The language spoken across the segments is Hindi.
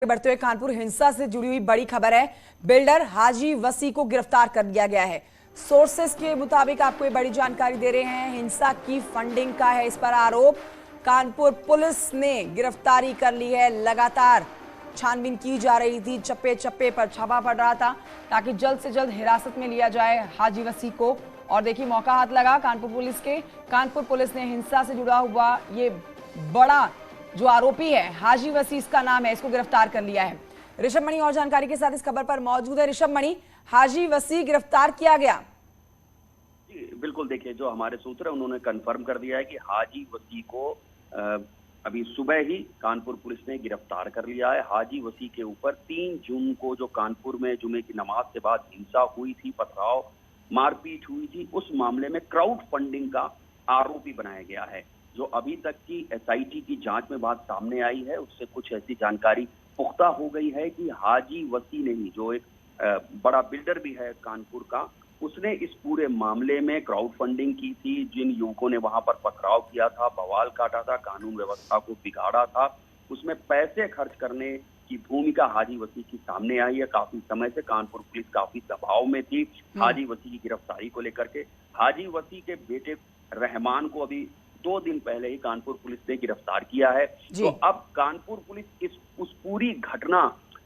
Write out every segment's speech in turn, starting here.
बढ़ते हुए कानपुर हिंसा से जुड़ी हुई बड़ी खबर है। बिल्डर हाजी वसी को गिरफ्तार कर लिया गया है। सोर्सेस के मुताबिक आपको ये बड़ी जानकारी दे रहे हैं। हिंसा की फंडिंग का है इस पर आरोप। कानपुर पुलिस ने गिरफ्तारी कर ली है। लगातार छानबीन की जा रही थी, चप्पे चप्पे पर छापा पड़ रहा था ताकि जल्द से जल्द हिरासत में लिया जाए हाजी वसी को। और देखिए मौका हाथ लगा कानपुर पुलिस के। कानपुर पुलिस ने हिंसा से जुड़ा हुआ ये बड़ा जो आरोपी है हाजी वसी इसका नाम है, इसको गिरफ्तार कर लिया है। ऋषभ मणि और जानकारी के साथ इस खबर पर मौजूद है। ऋषभ मणि, हाजी वसी गिरफ्तार किया गया। जी बिल्कुल, देखिए जो हमारे सूत्र है उन्होंने कंफर्म कर दिया है कि हाजी वसी को अभी सुबह ही कानपुर पुलिस ने गिरफ्तार कर लिया है। हाजी वसी के ऊपर 3 जून को जो कानपुर में जुमे की नमाज के बाद हिंसा हुई थी, पथराव मारपीट हुई थी, उस मामले में क्राउड फंडिंग का आरोपी बनाया गया है। जो अभी तक की एसआईटी की जांच में बात सामने आई है उससे कुछ ऐसी जानकारी पुख्ता हो गई है कि हाजी वसी ने ही, जो एक बड़ा बिल्डर भी है कानपुर का, उसने इस पूरे मामले में क्राउड फंडिंग की थी। जिन युवकों ने वहां पर पथराव किया था, बवाल काटा था, कानून व्यवस्था को बिगाड़ा था, उसमें पैसे खर्च करने की भूमिका हाजी वसी की सामने आई है। काफी समय से कानपुर पुलिस काफी दबाव में थी हाजी वसी की गिरफ्तारी को लेकर के। हाजी वसी के बेटे रहमान को अभी 2 दिन पहले ही कानपुर पुलिस ने गिरफ्तार किया है। तो अब कानपुर पुलिस उस पूरी घटना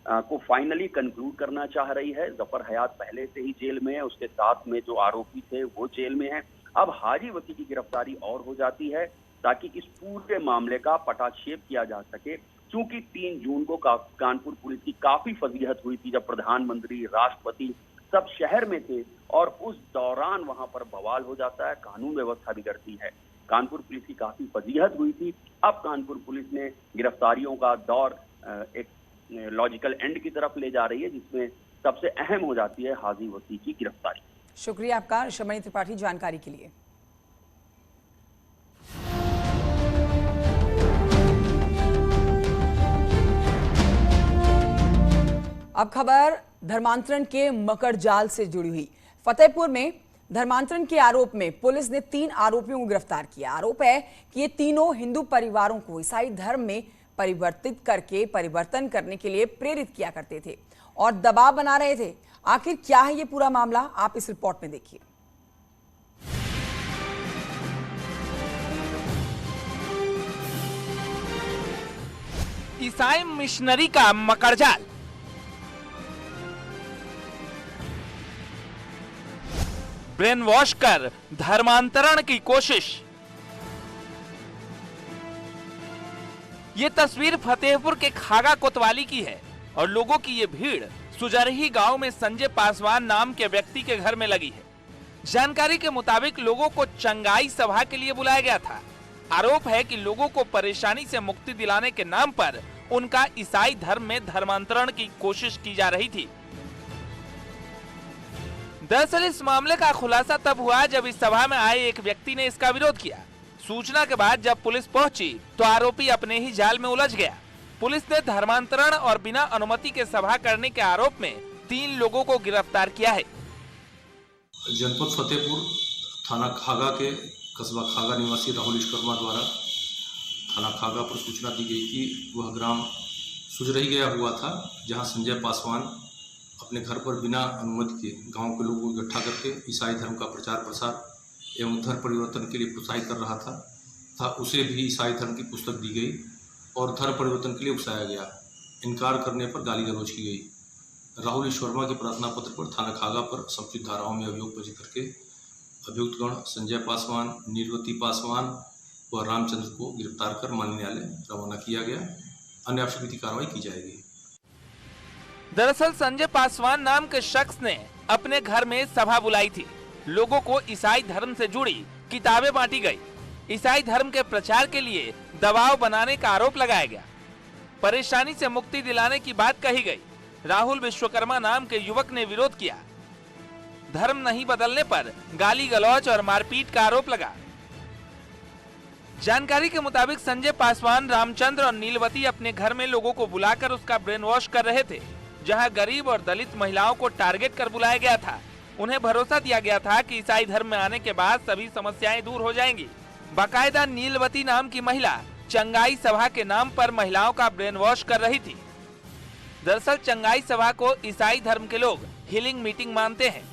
को फाइनली कंक्लूड करना चाह रही है। जफर हयात पहले से ही जेल में है, उसके साथ में जो आरोपी थे वो जेल में है। अब हाजी वसी की गिरफ्तारी और हो जाती है ताकि इस पूरे मामले का पटाक्षेप किया जा सके। क्योंकि 3 जून को कानपुर पुलिस की काफी फजीहत हुई थी, जब प्रधानमंत्री, राष्ट्रपति सब शहर में थे और उस दौरान वहां पर बवाल हो जाता है, कानून व्यवस्था बिगड़ती है। कानपुर पुलिस की काफी फजीहत हुई थी। अब कानपुर पुलिस ने गिरफ्तारियों का दौर एक लॉजिकल एंड की तरफ ले जा रही है, जिसमें सबसे अहम हो जाती है हाजी वसी की गिरफ्तारी। शुक्रिया आपका ऋषभ मणि त्रिपाठी जानकारी के लिए। अब खबर धर्मांतरण के मकर जाल से जुड़ी हुई। फतेहपुर में धर्मांतरण के आरोप में पुलिस ने 3 आरोपियों को गिरफ्तार किया। आरोप है कि ये तीनों हिंदू परिवारों को ईसाई धर्म में परिवर्तन करने के लिए प्रेरित किया करते थे और दबाव बना रहे थे। आखिर क्या है ये पूरा मामला, आप इस रिपोर्ट में देखिए। ईसाई मिशनरी का मकड़जाल। ब्रेन वॉश कर धर्मांतरण की कोशिश। ये तस्वीर फतेहपुर के खागा कोतवाली की है और लोगों की ये भीड़ सुजरही गांव में संजय पासवान नाम के व्यक्ति के घर में लगी है। जानकारी के मुताबिक लोगों को चंगाई सभा के लिए बुलाया गया था। आरोप है कि लोगों को परेशानी से मुक्ति दिलाने के नाम पर उनका ईसाई धर्म में धर्मांतरण की कोशिश की जा रही थी। दरअसल इस मामले का खुलासा तब हुआ जब इस सभा में आए एक व्यक्ति ने इसका विरोध किया। सूचना के बाद जब पुलिस पहुंची तो आरोपी अपने ही जाल में उलझ गया। पुलिस ने धर्मांतरण और बिना अनुमति के सभा करने के आरोप में 3 लोगों को गिरफ्तार किया है। जनपद फतेहपुर थाना खागा के कस्बा खागा निवासी राहुल विश्वकर्मा द्वारा थाना खागा पर सूचना दी गई कि वह ग्राम सुजरही गया हुआ था, जहां संजय पासवान अपने घर पर बिना अनुमति के गांव के लोगों को इकट्ठा करके ईसाई धर्म का प्रचार प्रसार एवं धर्म परिवर्तन के लिए प्रोत्साहित कर रहा था। उसे भी ईसाई धर्म की पुस्तक दी गई और धर्म परिवर्तन के लिए उकसाया गया। इनकार करने पर गाली गलौज की गई। राहुल विश्वकर्मा के प्रार्थना पत्र पर थाना खागा पर संक्षिप्त धाराओं में अभियोग पंजीकृत करके अभियुक्तगण संजय पासवान, नीलवती पासवान व रामचंद्र को गिरफ्तार कर माननीय न्यायालय रवाना किया गया। अन्य आवश्यक कार्रवाई की जाएगी। दरअसल संजय पासवान नाम के शख्स ने अपने घर में सभा बुलाई थी। लोगों को ईसाई धर्म से जुड़ी किताबें बांटी गई। ईसाई धर्म के प्रचार के लिए दबाव बनाने का आरोप लगाया गया। परेशानी से मुक्ति दिलाने की बात कही गई। राहुल विश्वकर्मा नाम के युवक ने विरोध किया। धर्म नहीं बदलने पर गाली गलौज और मारपीट का आरोप लगा। जानकारी के मुताबिक संजय पासवान, रामचंद्र और नीलवती अपने घर में लोगों को बुलाकर उसका ब्रेन वॉश कर रहे थे, जहां गरीब और दलित महिलाओं को टारगेट कर बुलाया गया था। उन्हें भरोसा दिया गया था कि ईसाई धर्म में आने के बाद सभी समस्याएं दूर हो जाएंगी। बाकायदा नीलवती नाम की महिला चंगाई सभा के नाम पर महिलाओं का ब्रेन वॉश कर रही थी। दरअसल चंगाई सभा को ईसाई धर्म के लोग हीलिंग मीटिंग मानते हैं।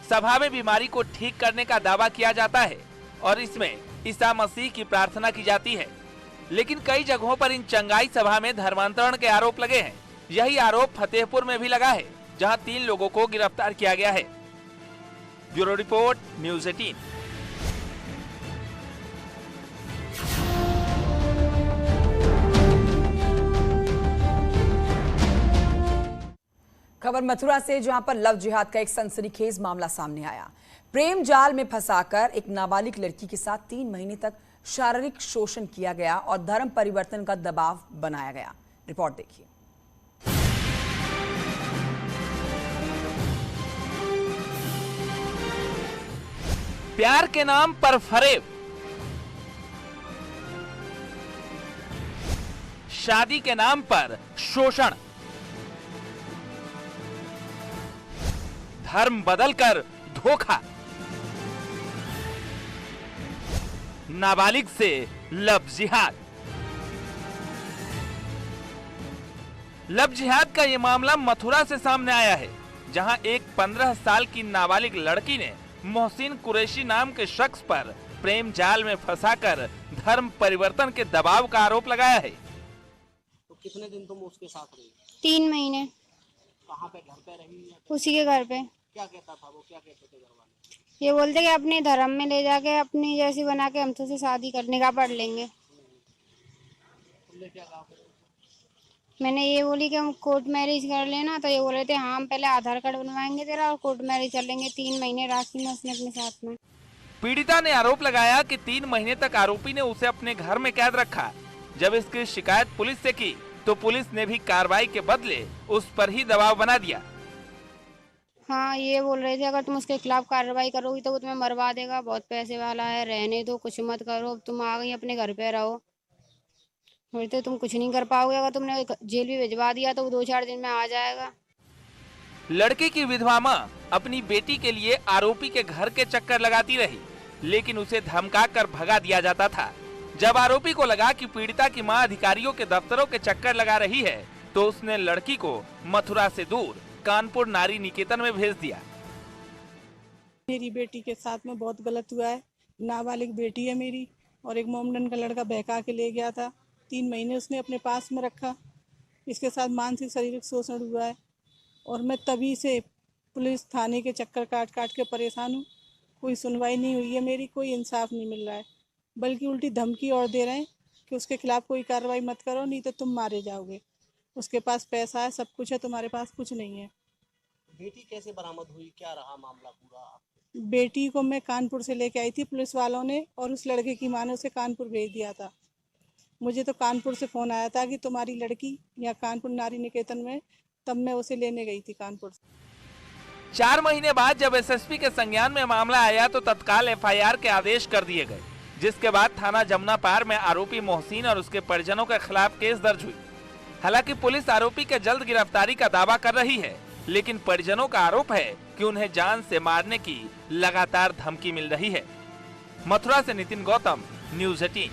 सभा में बीमारी को ठीक करने का दावा किया जाता है और इसमें ईसा मसीह की प्रार्थना की जाती है। लेकिन कई जगहों पर इन चंगाई सभा में धर्मांतरण के आरोप लगे हैं। यही आरोप फतेहपुर में भी लगा है, जहां 3 लोगों को गिरफ्तार किया गया है। Bureau report, news 18। खबर मथुरा से, जहां पर लव जिहाद का एक सनसनीखेज मामला सामने आया। प्रेम जाल में फंसाकर एक नाबालिग लड़की के साथ 3 महीने तक शारीरिक शोषण किया गया और धर्म परिवर्तन का दबाव बनाया गया। रिपोर्ट देखिए। प्यार के नाम पर फरेब, शादी के नाम पर शोषण, धर्म बदलकर धोखा, नाबालिग से लव जिहाद। लव जिहाद का ये मामला मथुरा से सामने आया है, जहां एक 15 साल की नाबालिग लड़की ने मोहसिन कुरैशी नाम के शख्स पर प्रेम जाल में फंसाकर धर्म परिवर्तन के दबाव का आरोप लगाया है। तो कितने दिन तुम उसके साथ रही? 3 महीने। कहाँ पे, घर पे रही या उसी के घर पे। क्या कहता था वो, क्या कहते थे घर वाले? ये बोलते कि अपने धर्म में ले जाके अपनी जैसी बना के हमसे से शादी करने का पढ़ लेंगे। तुमने क्या कहा? मैंने ये बोली कि हम कोर्ट मैरिज कर लेना, तो ये बोल रहे थे हाँ हम पहले आधार कार्ड बनवाएंगे तेरा और कोर्ट मैरिज कर लेंगे। 3 महीने राखी में उसने अपने साथ में। पीड़िता ने आरोप लगाया कि 3 महीने तक आरोपी ने उसे अपने घर में कैद रखा। जब इसकी शिकायत पुलिस से की तो पुलिस ने भी कार्रवाई के बदले उस पर ही दबाव बना दिया। हाँ, ये बोल रहे थे अगर तुम उसके खिलाफ कार्रवाई करोगी तो वो तुम्हें मरवा देगा, बहुत पैसे वाला है, रहने दो, कुछ मत करो, अब तुम आ गई अपने घर पे रहो। बोलते तुम कुछ नहीं कर पाओगे, अगर तुमने जेल भी भिजवा दिया तो वो 2-4 दिन में आ जाएगा। लड़के की विधवा मां अपनी बेटी के लिए आरोपी के घर के चक्कर लगाती रही, लेकिन उसे धमका कर भगा दिया जाता था। जब आरोपी को लगा कि पीड़िता की मां अधिकारियों के दफ्तरों के चक्कर लगा रही है, तो उसने लड़की को मथुरा से दूर कानपुर नारी निकेतन में भेज दिया। मेरी बेटी के साथ में बहुत गलत हुआ है। नाबालिग बेटी है मेरी, और एक मोमडन का लड़का बहका के ले गया था। 3 महीने उसने अपने पास में रखा। इसके साथ मानसिक शारीरिक शोषण हुआ है और मैं तभी से पुलिस थाने के चक्कर काट काट के परेशान हूँ। कोई सुनवाई नहीं हुई है मेरी, कोई इंसाफ नहीं मिल रहा है, बल्कि उल्टी धमकी और दे रहे हैं कि उसके खिलाफ कोई कार्रवाई मत करो, नहीं तो तुम मारे जाओगे। उसके पास पैसा है, सब कुछ है, तुम्हारे पास कुछ नहीं है। बेटी कैसे बरामद हुई, क्या रहा मामला पूरा? बेटी को मैं कानपुर से लेके आई थी पुलिस वालों ने, और उस लड़के की माँ ने उसे कानपुर भेज दिया था। मुझे तो कानपुर से फ़ोन आया था कि तुम्हारी लड़की यहाँ कानपुर नारी निकेतन में, तब मैं उसे लेने गई थी कानपुर से। 4 महीने बाद जब एसएसपी के संज्ञान में मामला आया तो तत्काल एफआईआर के आदेश कर दिए गए, जिसके बाद थाना जमुना पार में आरोपी मोहसिन और उसके परिजनों के खिलाफ केस दर्ज हुई। हालांकि पुलिस आरोपी के जल्द गिरफ्तारी का दावा कर रही है, लेकिन परिजनों का आरोप है कि उन्हें जान से मारने की लगातार धमकी मिल रही है। मथुरा से नितिन गौतम, न्यूज़ 18।